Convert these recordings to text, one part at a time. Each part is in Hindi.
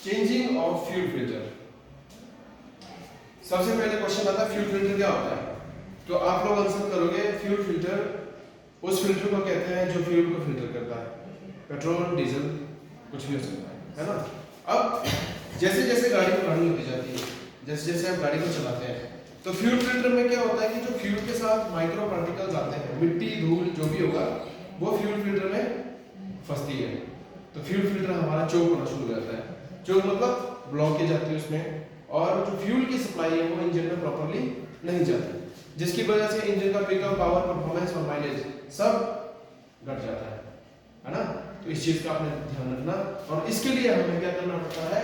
Changing of fuel filter. सबसे पहले क्वेश्चन आता है फ्यूल फिल्टर क्या होता है, तो आप लोग आंसर करोगे फ्यूल फिल्टर उस फिल्टर को कहते हैं जो फ्यूल को फिल्टर करता है, पेट्रोल डीजल कुछ भी हो सकता है ना। अब जैसे जैसे गाड़ी पुरानी होती जाती है, जैसे जैसे आप गाड़ी को चलाते हैं, तो फ्यूल फिल्टर में क्या होता है कि जो फ्यूल के साथ माइक्रो पार्टिकल्स आते हैं, मिट्टी धूल जो भी होगा वो फ्यूल फिल्टर में फंसती है, तो फ्यूल फिल्टर हमारा चोक होना शुरू हो जाता है। चोक मतलब ब्लॉकेज जाती है उसमें, और जो फ्यूल की सप्लाई है वो इंजन में प्रॉपर्ली नहीं जाती, जिसकी वजह से इंजन का पिकअप, पावर, परफॉर्मेंस और माइलेज सब घट जाता है ना। तो इस चीज का आपने ध्यान रखना, और इसके लिए हमें क्या करना पड़ता है,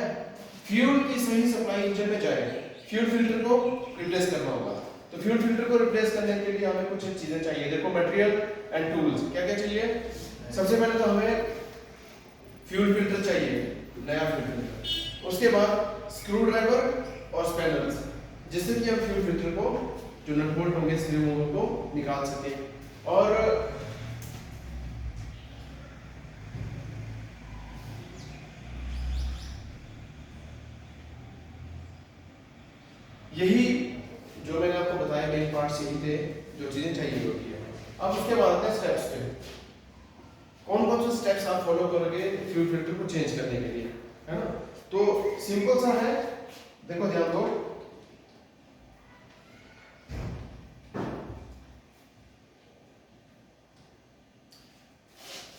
फ्यूल की सही सप्लाई इंजन में जाए, फ्यूल फिल्टर को रिप्लेस करना होगा। तो फ्यूल फिल्टर को रिप्लेस करने के लिए हमें कुछ चीजें चाहिए। देखो मटेरियल एंड टूल्स क्या क्या चाहिए। सबसे पहले तो हमें फ्यूल फिल्टर चाहिए, नया फ्यूल फिल्टर, उसके बाद स्क्रू ड्राइवर और स्पैनर्स, जिससे कि हम फ्यूल फिल्टर को जो नट बोल्ट होंगे स्क्रू को निकाल सके। और यही जो मैंने आपको बताया मेन पार्ट्स यही थे जो चीजें चाहिए होती है। अब उसके बाद आते हैं स्टेप्स पे, कौन कौन से स्टेप्स आप फॉलो करोगे फ्यूल फिल्टर को चेंज करने के लिए, है ना। तो सिंपल सा है, देखो ध्यान दो।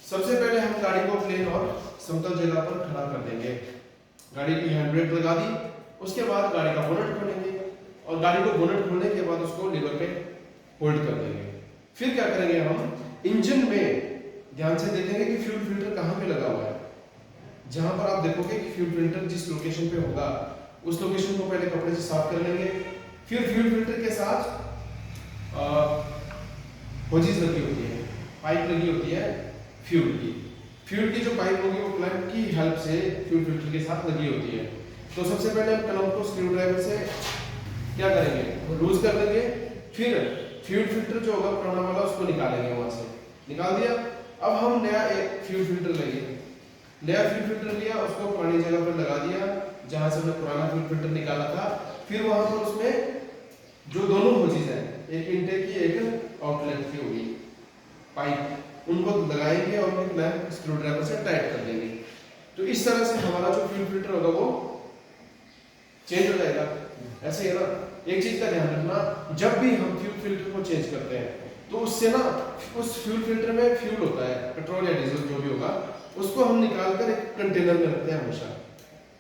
सबसे पहले हम गाड़ी को प्लेन और समतल जगह पर खड़ा कर देंगे, गाड़ी की हैंड ब्रेक लगा दी, उसके बाद गाड़ी का बोनट खोलेंगे, और गाड़ी को बोनट खोलने के बाद उसको लीवर पे होल्ड कर देंगे। फिर क्या करेंगे, हम इंजन में ध्यान से देखेंगे कि फ्यूल फिल्टर कहाँ पे लगा हुआ है। जहां पर आप देखोगे कि फ्यूल फिल्टर जिस लोकेशन पे होगा उस लोकेशन को पहले कपड़े से साफ कर लेंगे। फिर फ्यूल फिल्टर के साथ होजीज लगी होती है, पाइप लगी होती है फ्यूल की जो पाइप होगी वो क्लैंप की हेल्प से फ्यूल फिल्टर के साथ लगी होती है। तो सबसे पहले हम क्लैंप को स्क्रू ड्राइवर से क्या करेंगे, लूज कर देंगे। फिर फ्यूल फिल्टर जो होगा पुराना वाला उसको निकालेंगे, वहां से निकाल दिया। अब हम नया एक फ्यूल फिल्टर लेंगे, नया फ्यूल फिल्टर लिया, उसको पुरानी जगह पर लगा दिया जहां से हमने पुराना फ्यूल फिल्टर निकाला था। फिर वहां पर उसमें जो दोनों होजीज है, एक इनटेक की एक आउटलेट की होगी पाइप, उनको लगाएंगे और उन्हें क्लैंप स्क्रू ड्राइवर से टाइट कर देंगे। तो इस तरह से हमारा जो फ्यूल फिल्टर होगा वो चेंज हो जाएगा। ऐसे ही है ना। एक चीज का ध्यान रखना, जब भी हम फ्यूल फिल्टर को चेंज करते हैं तो उससे ना उस फ्यूल फिल्टर में फ्यूल होता है, पेट्रोल या डीजल जो भी होगा, उसको हम निकाल कर एक कंटेनर में रखते हैं हमेशा,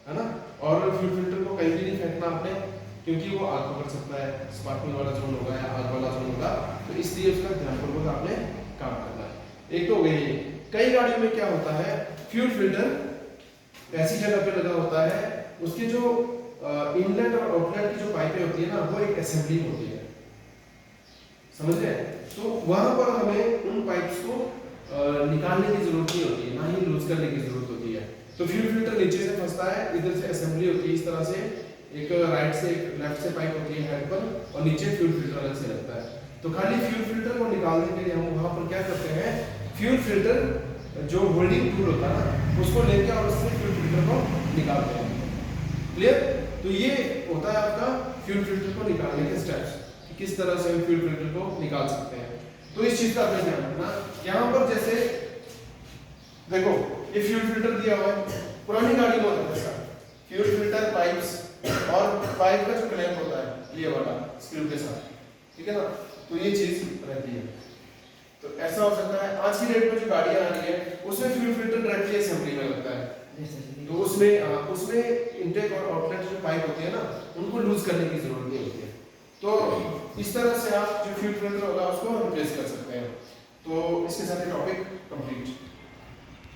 है ना। और फ्यूल फिल्टर को कहीं भी नहीं फेंकना आपने, क्योंकि वो आग पकड़ सकता है, स्पार्किंग वाला जोन होगा या आग वाला जोन होगा, तो इसलिए उसका ध्यानपूर्वक आपने काम करना है। एक तो हो गई। कई गाड़ियों में क्या होता है, फ्यूल फिल्टर ऐसी जगह पे लगा होता है, उसके जो इनलेट और आउटलेट की जो पाइपें होती है ना, वो एक असेंबली होती है, समझ रहे हैं। तो वहां पर हमें उन पाइप्स को निकालने की जरूरत नहीं होती है, ना ही लूज करने की जरूरत होती है। तो फ्यूल फिल्टर नीचे से फंसता है, इधर से असेंबली होती है, इस तरह से एक राइट से एक लेफ्ट से पाइप होती है हेड पर, और नीचे फ्यूल फिल्टर अलग से लगता है। तो खाली फ्यूल फिल्टर को निकालने के लिए हम वहां पर क्या करते हैं, फ्यूल फिल्टर जो होल्डिंग टूल होता है ना, उसको लेके और उससे फ्यूल फिल्टर को निकालते हैं। क्लियर। तो ये होता है आपका फ्यूल फिल्टर को निकालने के स्टेप्स, किस तरह से हम फ्यूल फिल्टर को निकाल सकते हैं। तो इस चीज का आपने ध्यान रखना। यहाँ पर जैसे देखो ये फ्यूल फिल्टर दिया हुआ है, पुरानी गाड़ी में होता है फ्यूल फिल्टर पाइप्स, और पाइप का जो क्लैंप होता है ये वाला स्क्रू के साथ, ठीक है ना। तो ये चीज रहती है। तो ऐसा हो सकता है आज की डेट में जो गाड़ियां आ रही है उसमें फ्यूल फिल्टर डायरेक्टली असेंबली में लगता है, तो उसमें इनटेक और आउटलेट जो पाइप होती है ना, उनको लूज करने की जरूरत नहीं होती है। तो इस तरह से आप जो फ्यूल फिल्टर होगा उसको रिप्लेस कर सकते हैं। तो इसके साथ ये टॉपिक कंप्लीट।